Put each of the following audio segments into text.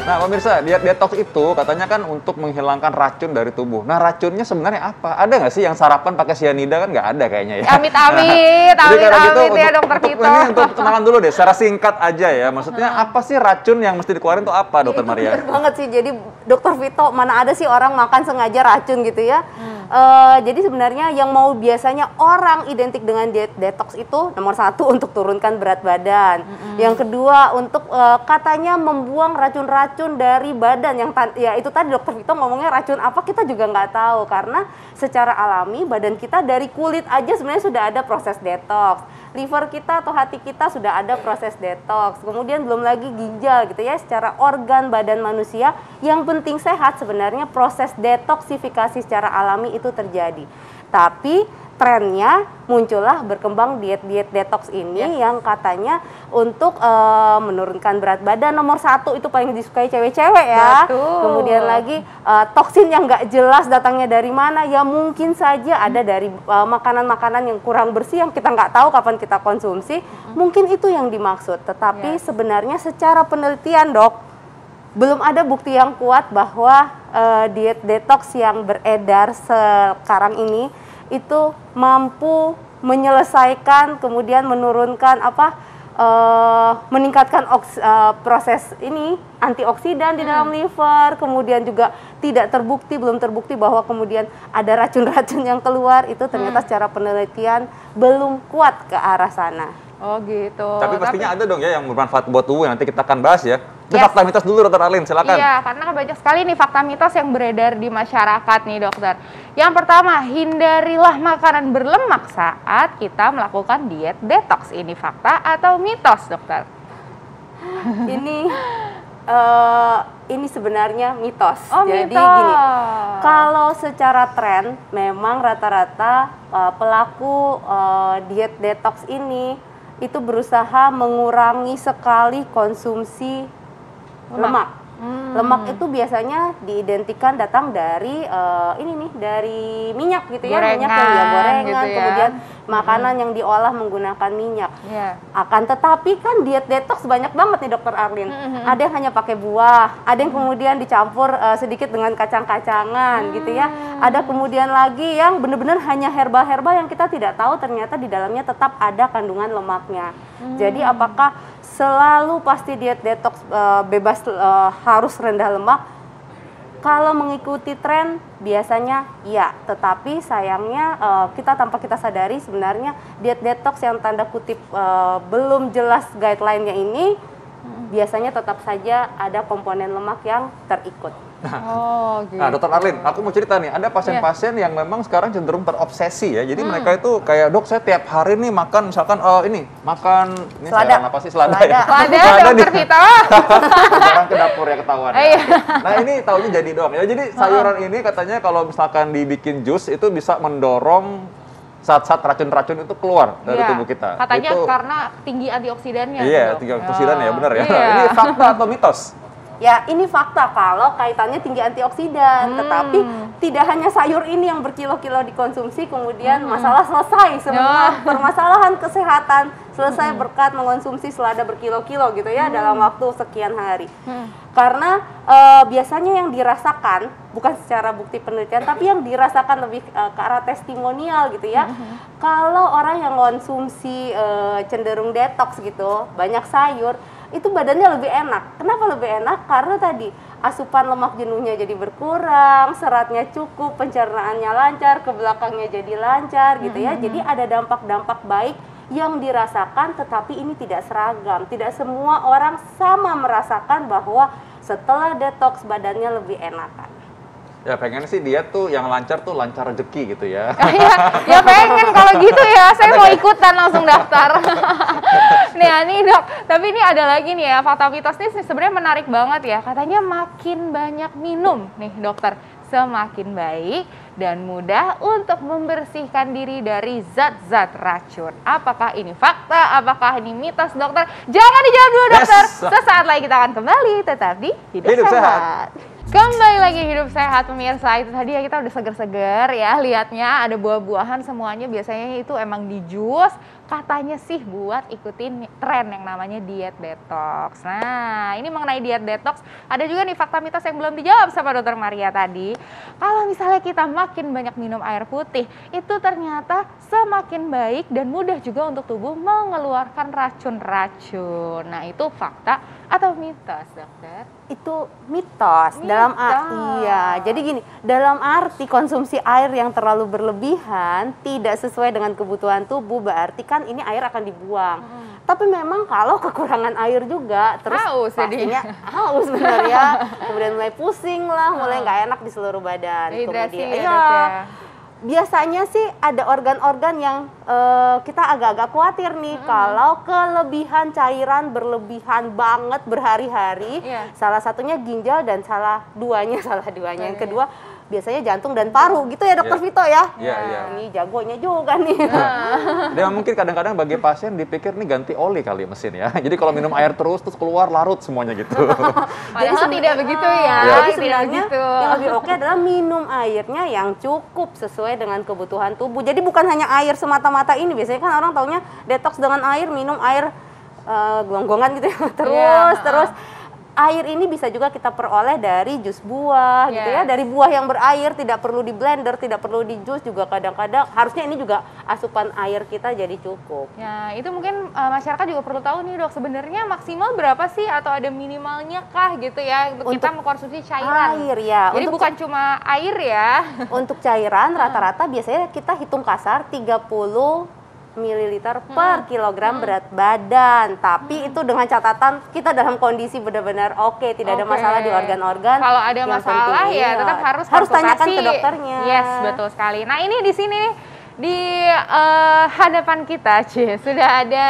Nah, pemirsa, diet detox itu katanya kan untuk menghilangkan racun dari tubuh. Nah, racunnya sebenarnya apa? Ada nggak sih yang sarapan pakai sianida? Kan nggak ada kayaknya ya. Amit-amit, amit-amit ya dokter Vito. Ini untuk kenalan dulu deh, secara singkat aja ya. Maksudnya apa sih racun yang mesti dikeluarin tuh apa, dokter Maria? Bener banget sih, jadi dokter Vito, mana ada sih orang makan sengaja racun gitu ya. Jadi sebenarnya yang mau biasanya orang identik dengan diet detox itu nomor 1 untuk turunkan berat badan. Yang kedua untuk katanya membuang racun-racun dari badan yang ya itu tadi dokter Vito ngomongnya racun apa kita juga nggak tahu karena secara alami badan kita dari kulit aja sebenarnya sudah ada proses detox. Liver kita atau hati kita sudah ada proses detox. Kemudian belum lagi ginjal gitu ya, secara organ badan manusia yang penting sehat sebenarnya proses detoksifikasi secara alami itu terjadi. Tapi trennya muncullah berkembang diet-diet detox ini yang katanya untuk menurunkan berat badan. Nomor 1 itu paling disukai cewek-cewek ya. Betul. Kemudian lagi toksin yang nggak jelas datangnya dari mana, ya mungkin saja ada dari makanan-makanan yang kurang bersih yang kita nggak tahu kapan kita konsumsi. Mungkin itu yang dimaksud. Tetapi sebenarnya secara penelitian dok, belum ada bukti yang kuat bahwa diet detox yang beredar sekarang ini itu mampu menyelesaikan kemudian menurunkan meningkatkan proses ini antioksidan di dalam liver, kemudian juga belum terbukti bahwa kemudian ada racun-racun yang keluar. Itu ternyata secara penelitian belum kuat ke arah sana. Oh gitu. Tapi pastinya ada dong ya yang bermanfaat buat tubuh, nanti kita akan bahas ya. Itu fakta mitos dulu dokter Arlin, silakan. Iya, karena banyak sekali nih fakta mitos yang beredar di masyarakat nih dokter. Yang pertama, hindarilah makanan berlemak saat kita melakukan diet detox. Ini fakta atau mitos dokter? Ini sebenarnya mitos. Oh, jadi mitos. gini, kalau secara tren memang rata-rata pelaku diet detox ini itu berusaha mengurangi sekali konsumsi lemak. Lemak itu biasanya diidentikan datang dari dari minyak gitu ya, minyak yang dia gorengan, gitu ya. kemudian makanan yang diolah menggunakan minyak. Akan tetapi kan diet detox banyak banget nih dokter Arlin. Ada yang hanya pakai buah, ada yang kemudian dicampur sedikit dengan kacang-kacangan gitu ya. Ada kemudian lagi yang benar-benar hanya herbal-herbal yang kita tidak tahu ternyata di dalamnya tetap ada kandungan lemaknya. Jadi apakah selalu pasti diet detox bebas harus rendah lemak? Kalau mengikuti tren biasanya iya, tetapi sayangnya kita tanpa kita sadari sebenarnya diet detox yang tanda kutip belum jelas guideline-nya ini biasanya tetap saja ada komponen lemak yang terikut. Gitu. Nah, dokter Arlin, aku mau cerita nih, ada pasien-pasien yang memang sekarang cenderung terobsesi ya. Jadi mereka itu kayak, dok saya tiap hari nih makan misalkan makan ini selada. apa sih selada ya? Selada dokter Vito. Orang ke dapur ya ketahuan. Ya. Nah, ini taunya jadi doang ya. Jadi sayuran ini katanya kalau misalkan dibikin jus itu bisa mendorong zat-zat racun-racun itu keluar dari tubuh kita. Katanya itu, karena tinggi antioksidannya. Iya, tinggi antioksidan ya, benar ya. Iya. Ini fakta atau mitos? Ya, ini fakta kalau kaitannya tinggi antioksidan, tetapi tidak hanya sayur ini yang berkilo-kilo dikonsumsi kemudian masalah selesai, semua permasalahan kesehatan selesai berkat mengonsumsi selada berkilo-kilo gitu ya dalam waktu sekian hari. Karena biasanya yang dirasakan bukan secara bukti penelitian tapi yang dirasakan lebih ke arah testimonial gitu ya. Kalau orang yang konsumsi cenderung detox gitu, banyak sayur, itu badannya lebih enak. Kenapa lebih enak? Karena tadi asupan lemak jenuhnya jadi berkurang, seratnya cukup, pencernaannya lancar, ke belakangnya jadi lancar gitu ya. Jadi ada dampak-dampak baik yang dirasakan, tetapi ini tidak seragam. Tidak semua orang sama merasakan bahwa setelah detox badannya lebih enakan. Ya pengen sih dia tuh yang lancar tuh lancar rezeki gitu ya. Ya pengen kalau gitu ya, saya mau ikutan langsung daftar. Nih dok, tapi ini ada lagi nih ya, fakta mitos ini sebenarnya menarik banget ya. Katanya makin banyak minum nih dokter, semakin baik dan mudah untuk membersihkan diri dari zat-zat racun. Apakah ini fakta? Apakah ini mitos dokter? Jangan dijawab dulu dokter. Sesaat lagi kita akan kembali, tetap di Hidup Sehat. Kembali lagi Hidup Sehat pemirsa. Itu tadi ya kita udah seger-seger ya lihatnya, ada buah-buahan semuanya biasanya itu emang di jus, katanya sih buat ikutin tren yang namanya diet detox. Nah, ini mengenai diet detox, ada juga nih fakta mitos yang belum dijawab sama Dokter Maria tadi. Kalau misalnya kita makin banyak minum air putih, itu ternyata semakin baik dan mudah juga untuk tubuh mengeluarkan racun-racun. Nah, itu fakta atau mitos, dokter? Itu mitos. Iya, jadi gini, dalam arti konsumsi air yang terlalu berlebihan tidak sesuai dengan kebutuhan tubuh, berarti kan ini air akan dibuang. Tapi memang kalau kekurangan air juga, terus haus pastinya haus benar ya. Kemudian mulai pusing lah, mulai nggak enak di seluruh badan. Dehidrasi Kemudian ya. Biasanya sih ada organ-organ yang kita agak-agak khawatir nih kalau kelebihan cairan berlebihan banget berhari-hari. Salah satunya ginjal dan salah duanya. Yang kedua biasanya jantung dan paru gitu ya Dokter Vito ya. Ini jagonya juga nih. Dia mungkin kadang-kadang bagi pasien dipikir nih ganti oli kali mesin ya. Jadi kalau minum air terus keluar larut semuanya gitu. Padahal tidak begitu ya. Jadi sebenarnya yang lebih oke adalah minum airnya yang cukup sesuai dengan kebutuhan tubuh. Jadi bukan hanya air semata-mata ini. Biasanya kan orang taunya detox dengan air, minum air gonggongan gitu ya. Terus air ini bisa juga kita peroleh dari jus buah gitu ya, dari buah yang berair, tidak perlu di blender, tidak perlu di jus juga kadang-kadang. Harusnya ini juga asupan air kita jadi cukup. Ya, itu mungkin masyarakat juga perlu tahu nih dok, sebenarnya maksimal berapa sih atau ada minimalnya kah gitu ya untuk kita mengkonsumsi cairan? Air ya. Jadi bukan cuma air ya. Untuk cairan rata-rata biasanya kita hitung kasar 30 mililiter per kilogram berat badan, tapi itu dengan catatan kita dalam kondisi benar-benar oke, tidak ada masalah di organ-organ. Kalau ada masalah ya tetap harus tanyakan ke dokternya. Yes, betul sekali. Nah ini di sini di hadapan kita sudah ada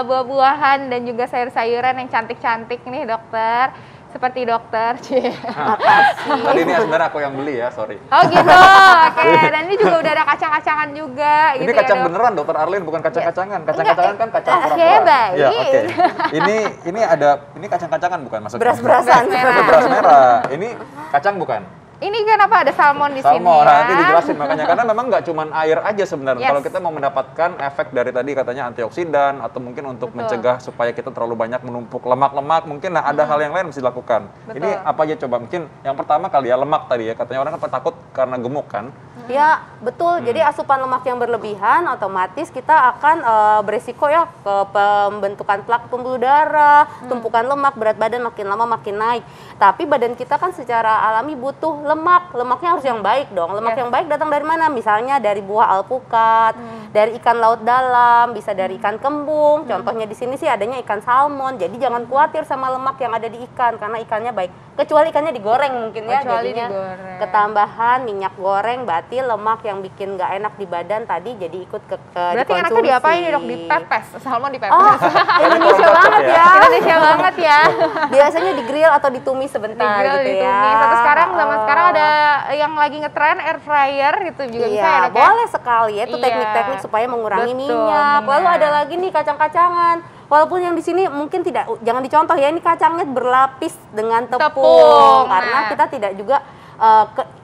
buah-buahan dan juga sayur-sayuran yang cantik-cantik nih dokter. Seperti dokter, makasih. Tadi ini sebenarnya aku yang beli ya, sorry. Oh gitu, oke. Dan ini juga udah ada kacang-kacangan juga. Ini gitu kacang ya, beneran, Dokter Arlene, bukan kacang-kacangan. Kacang-kacangan kan kacang Oke, baik. Ya, oke. Ini kacang-kacangan bukan maksudnya? Beras-berasan. Beras merah. Ini kacang bukan? Ini kenapa ada salmon di sini? Salmon, ya? nanti dijelasin makanya. Karena memang nggak cuma air aja sebenarnya. Kalau kita mau mendapatkan efek dari tadi katanya antioksidan atau mungkin untuk mencegah supaya kita terlalu banyak menumpuk lemak-lemak, mungkin ada hal yang lain mesti dilakukan. Ini apa aja coba? Mungkin yang pertama kali ya lemak tadi ya. Katanya orang kan takut karena gemuk kan? Ya, betul. Jadi asupan lemak yang berlebihan otomatis kita akan beresiko ya ke pembentukan plak pembuluh darah, tumpukan lemak, berat badan makin lama makin naik. Tapi badan kita kan secara alami butuh lemak. Lemaknya harus yang baik dong. Lemak yang baik datang dari mana? Misalnya dari buah alpukat, dari ikan laut dalam, bisa dari ikan kembung. Contohnya di sini sih adanya ikan salmon. Jadi jangan khawatir sama lemak yang ada di ikan karena ikannya baik. Kecuali ikannya digoreng mungkin ya, jadinya ketambahan minyak goreng, berarti lemak yang bikin nggak enak di badan tadi jadi ikut ke berarti enaknya diapain nih dok? Dipepes, salmon dipepes. Oh, Indonesia banget ya. Indonesia banget ya. Biasanya di grill atau ditumis sebentar gitu ya. Atau sekarang zaman sekarang ada yang lagi ngetren air fryer gitu juga bisa ya dok? Boleh sekali ya, itu teknik-teknik supaya mengurangi minyak. Lalu ada lagi nih kacang-kacangan. Walaupun yang di sini mungkin tidak, jangan dicontoh ya, ini kacangnya berlapis dengan tepung. Karena kita tidak juga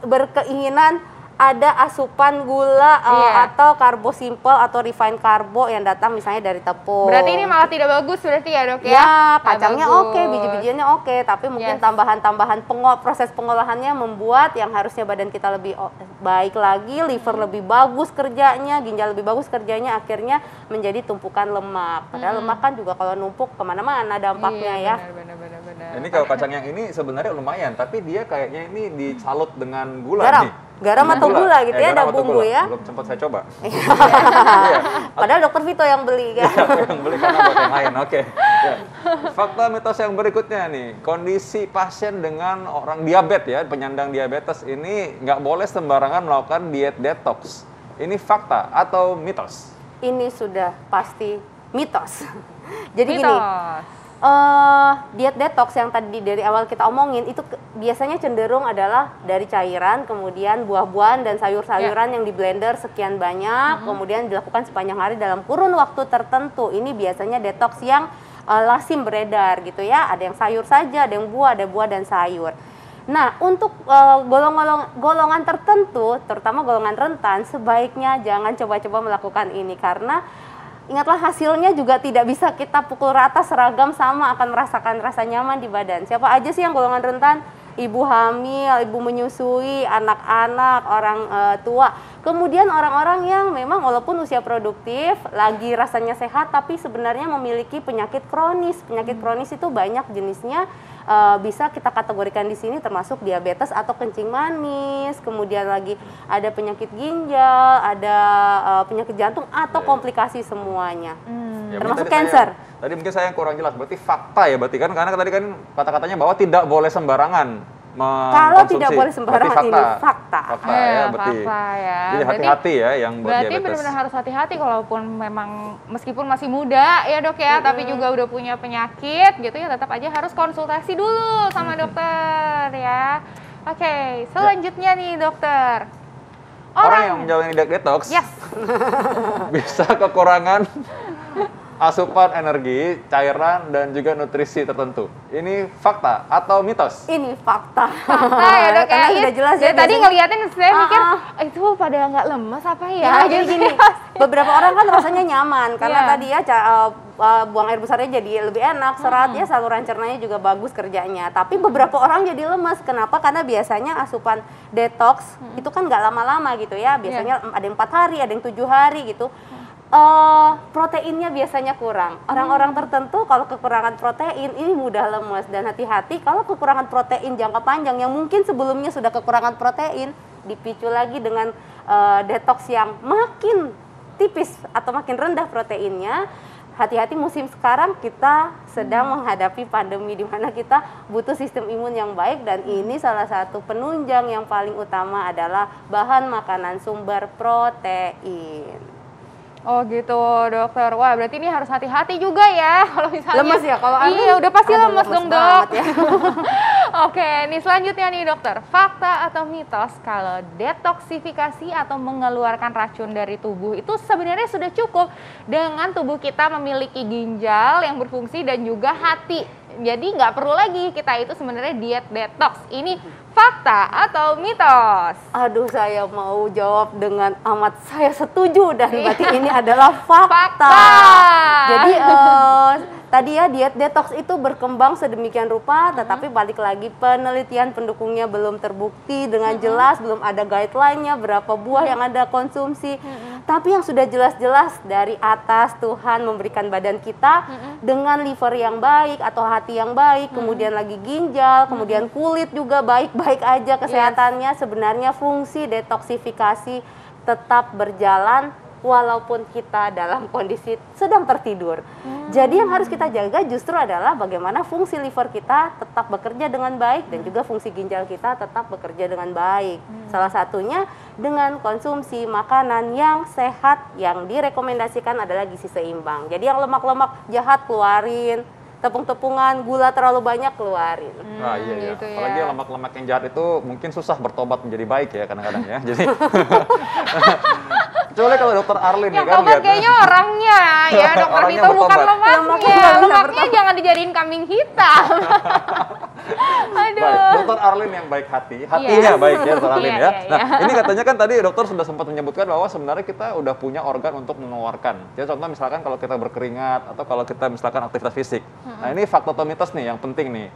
berkeinginan ada asupan gula atau karbo simple atau refined karbo yang datang misalnya dari tepung. Berarti ini malah tidak bagus berarti ya dok ya? Ya, kacangnya oke, biji-bijiannya oke, tapi mungkin tambahan-tambahan proses pengolahannya membuat yang harusnya badan kita lebih baik lagi, liver lebih bagus kerjanya, ginjal lebih bagus kerjanya, akhirnya menjadi tumpukan lemak. Padahal lemak kan juga kalau numpuk kemana-mana dampaknya ya. Benar. Ini kalau kacang yang ini sebenarnya lumayan, tapi dia kayaknya ini disalut dengan gula nih. Garam atau gula gitu ya, ada bumbu ya. Belum sempat saya coba. Padahal Dokter Vito yang beli kan. Yang beli karena buat yang lain, oke. Ya. Fakta mitos yang berikutnya nih, kondisi pasien dengan orang diabetes ya, penyandang diabetes ini nggak boleh sembarangan melakukan diet detox. Ini fakta atau mitos? Ini sudah pasti mitos. Jadi gini, diet detox yang tadi dari awal kita omongin itu biasanya cenderung adalah dari cairan, kemudian buah-buahan dan sayur-sayuran yang di blender sekian banyak, kemudian dilakukan sepanjang hari dalam kurun waktu tertentu. Ini biasanya detox yang lazim beredar gitu ya. Ada yang sayur saja, ada yang buah, ada buah dan sayur. Nah, untuk golongan tertentu, terutama golongan rentan, sebaiknya jangan coba-coba melakukan ini karena ingatlah hasilnya juga tidak bisa kita pukul rata seragam sama, akan merasakan rasa nyaman di badan. Siapa aja sih yang golongan rentan? Ibu hamil, ibu menyusui, anak-anak, orang tua. Kemudian orang-orang yang memang walaupun usia produktif, lagi rasanya sehat, tapi sebenarnya memiliki penyakit kronis. Penyakit kronis itu banyak jenisnya, bisa kita kategorikan di sini termasuk diabetes atau kencing manis. Kemudian lagi ada penyakit ginjal, ada penyakit jantung atau komplikasi semuanya. Ya, termasuk cancer. Tadi mungkin saya yang kurang jelas, berarti fakta ya, berarti kan karena tadi kan kata-katanya bahwa tidak boleh sembarangan mengkonsumsi. Kalau tidak boleh sembarangan, ini fakta. Fakta ya, berarti. Fakta ya. Jadi hati-hati ya yang buat berarti diabetes. benar-benar harus hati-hati kalaupun memang meskipun masih muda ya dok ya, tapi juga udah punya penyakit gitu ya, tetap aja harus konsultasi dulu sama dokter ya. Oke, selanjutnya nih dokter. Orang yang menjalani diet detox bisa kekurangan asupan energi, cairan, dan juga nutrisi tertentu. Ini fakta atau mitos? Ini fakta. Fakta ya dok ya. Karena udah jelas ya. Tadi ngeliatin saya mikir, itu pada nggak lemes apa ya? Jadi gini, beberapa orang kan rasanya nyaman karena tadi ya buang air besarnya jadi lebih enak, seratnya, saluran cernanya juga bagus kerjanya. Tapi beberapa orang jadi lemes. Kenapa? Karena biasanya asupan detox itu kan nggak lama-lama gitu ya. Biasanya ada yang 4 hari, ada yang 7 hari gitu. Proteinnya biasanya kurang. Orang-orang tertentu kalau kekurangan protein ini mudah lemes, dan hati-hati kalau kekurangan protein jangka panjang yang mungkin sebelumnya sudah kekurangan protein, dipicu lagi dengan detox yang makin tipis atau makin rendah proteinnya. Hati-hati, musim sekarang kita sedang menghadapi pandemi di mana kita butuh sistem imun yang baik, dan ini salah satu penunjang yang paling utama adalah bahan makanan sumber protein. Oh gitu dokter, wah berarti ini harus hati-hati juga ya kalau misalnya lemes ya, kalau iya udah pasti lemes dong dok ya. Oke, nih selanjutnya nih dokter, fakta atau mitos kalau detoksifikasi atau mengeluarkan racun dari tubuh itu sebenarnya sudah cukup dengan tubuh kita memiliki ginjal yang berfungsi dan juga hati, jadi nggak perlu lagi kita itu sebenarnya diet detox. Ini fakta atau mitos? Aduh, saya mau jawab dengan amat saya setuju, dan berarti ini adalah fakta. Jadi tadi ya diet detox itu berkembang sedemikian rupa, tetapi balik lagi penelitian pendukungnya belum terbukti dengan jelas, belum ada guideline-nya berapa buah yang Anda konsumsi. Tapi yang sudah jelas-jelas dari atas Tuhan memberikan badan kita dengan liver yang baik atau hati yang baik, kemudian lagi ginjal, kemudian kulit juga baik-baik aja kesehatannya. Sebenarnya fungsi detoksifikasi tetap berjalan walaupun kita dalam kondisi sedang tertidur. Jadi yang harus kita jaga justru adalah bagaimana fungsi liver kita tetap bekerja dengan baik dan juga fungsi ginjal kita tetap bekerja dengan baik. Salah satunya dengan konsumsi makanan yang sehat, yang direkomendasikan adalah gizi seimbang. Jadi yang lemak-lemak jahat keluarin, tepung-tepungan, gula terlalu banyak keluarin. Nah iya ya. Gitu ya. Apalagi lemak-lemak yang jahat itu mungkin susah bertobat menjadi baik ya kadang-kadang ya. Jadi kecuali kalau dokter Arlin ya yang kan tobat kayaknya orangnya ya dokter Orangnya Vito, bukan bertobat. lemaknya. Lemaknya jangan dijadiin kambing hitam. Aduh. Baik, dokter Arlin yang baik hati, hatinya baik ya dokter Arlin ya. Nah ini katanya kan tadi dokter sudah sempat menyebutkan bahwa sebenarnya kita udah punya organ untuk mengeluarkan. Jadi contoh misalkan kalau kita berkeringat atau kalau kita misalkan aktivitas fisik. Nah ini fakta atau mitos nih yang penting nih.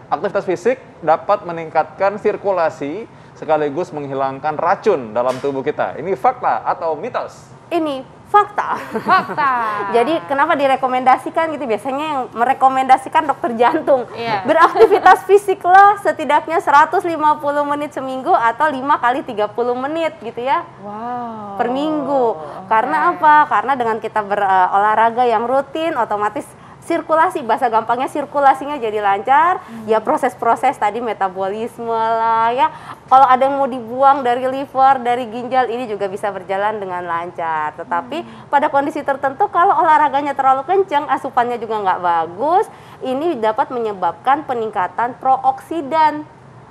Aktivitas fisik dapat meningkatkan sirkulasi sekaligus menghilangkan racun dalam tubuh kita. Ini fakta atau mitos? Ini fakta. Fakta. Jadi kenapa direkomendasikan gitu? Biasanya yang merekomendasikan dokter jantung. Iya. Beraktivitas fisiklah setidaknya 150 menit seminggu atau 5 kali 30 menit gitu ya. Wow. Per minggu. Karena apa? Karena dengan kita berolahraga yang rutin, otomatis sirkulasi, bahasa gampangnya sirkulasinya jadi lancar. Ya proses-proses tadi metabolisme lah ya. Kalau ada yang mau dibuang dari liver, dari ginjal, ini juga bisa berjalan dengan lancar. Tetapi pada kondisi tertentu kalau olahraganya terlalu kencang, asupannya juga nggak bagus, ini dapat menyebabkan peningkatan prooksidan.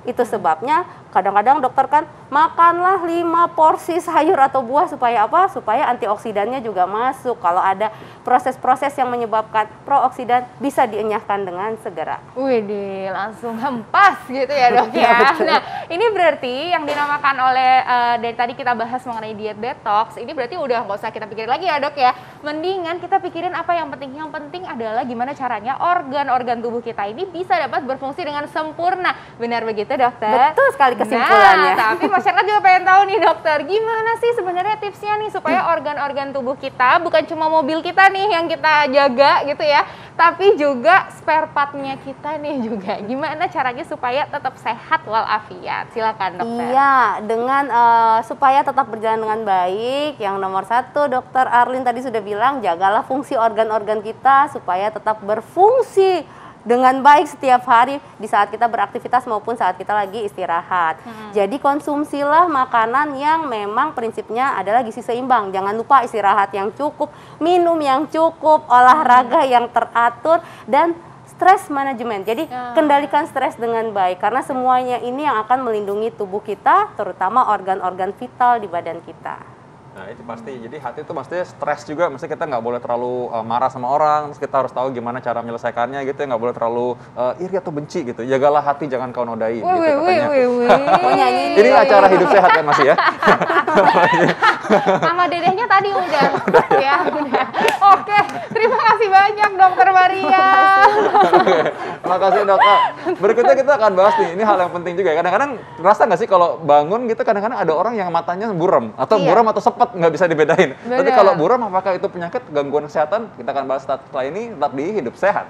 Itu sebabnya kadang-kadang dokter kan makanlah 5 porsi sayur atau buah supaya apa? Supaya antioksidannya juga masuk. Kalau ada proses-proses yang menyebabkan prooksidan bisa dienyahkan dengan segera. Widih, langsung hempas gitu ya dok ya. Nah Ini berarti yang dinamakan oleh dari tadi kita bahas mengenai diet detox, ini berarti udah nggak usah kita pikirin lagi ya dok ya. Mendingan kita pikirin apa yang penting. Yang penting adalah gimana caranya organ-organ tubuh kita ini bisa dapat berfungsi dengan sempurna. Benar begitu dokter? Betul sekali kesimpulannya. Nah, tapi masyarakat juga pengen tahu nih dokter, gimana sih sebenarnya tipsnya nih supaya organ-organ tubuh kita, bukan cuma mobil kita nih yang kita jaga gitu ya, tapi juga spare part-nya kita nih juga. Gimana caranya supaya tetap sehat walafiat? Silakan dokter. Iya, dengan supaya tetap berjalan dengan baik, yang nomor satu dokter Arlin tadi sudah bilang, jagalah fungsi organ-organ kita supaya tetap berfungsi dengan baik setiap hari di saat kita beraktivitas maupun saat kita lagi istirahat. Jadi konsumsilah makanan yang memang prinsipnya adalah gizi seimbang. Jangan lupa istirahat yang cukup, minum yang cukup, olahraga yang teratur, dan stress management. Jadi kendalikan stres dengan baik karena semuanya ini yang akan melindungi tubuh kita, terutama organ-organ vital di badan kita. Nah itu pasti, jadi hati itu maksudnya stres juga, maksudnya kita nggak boleh terlalu marah sama orang, terus kita harus tahu gimana cara menyelesaikannya gitu, nggak boleh terlalu iri atau benci gitu. Jagalah hati, jangan kau nodai gitu katanya. Ini acara hidup sehat kan masih ya? Sama dedehnya tadi udah. Ya, udah. Oke, terima kasih banyak dokter Maria. Terima kasih dok. Nah, berikutnya kita akan bahas nih, ini hal yang penting juga. Kadang-kadang rasa nggak sih kalau bangun gitu, kadang-kadang ada orang yang matanya buram atau buram atau sepet nggak bisa dibedain. Tapi kalau buram apakah itu penyakit, gangguan kesehatan? Kita akan bahas setelah ini, tetap di Hidup Sehat.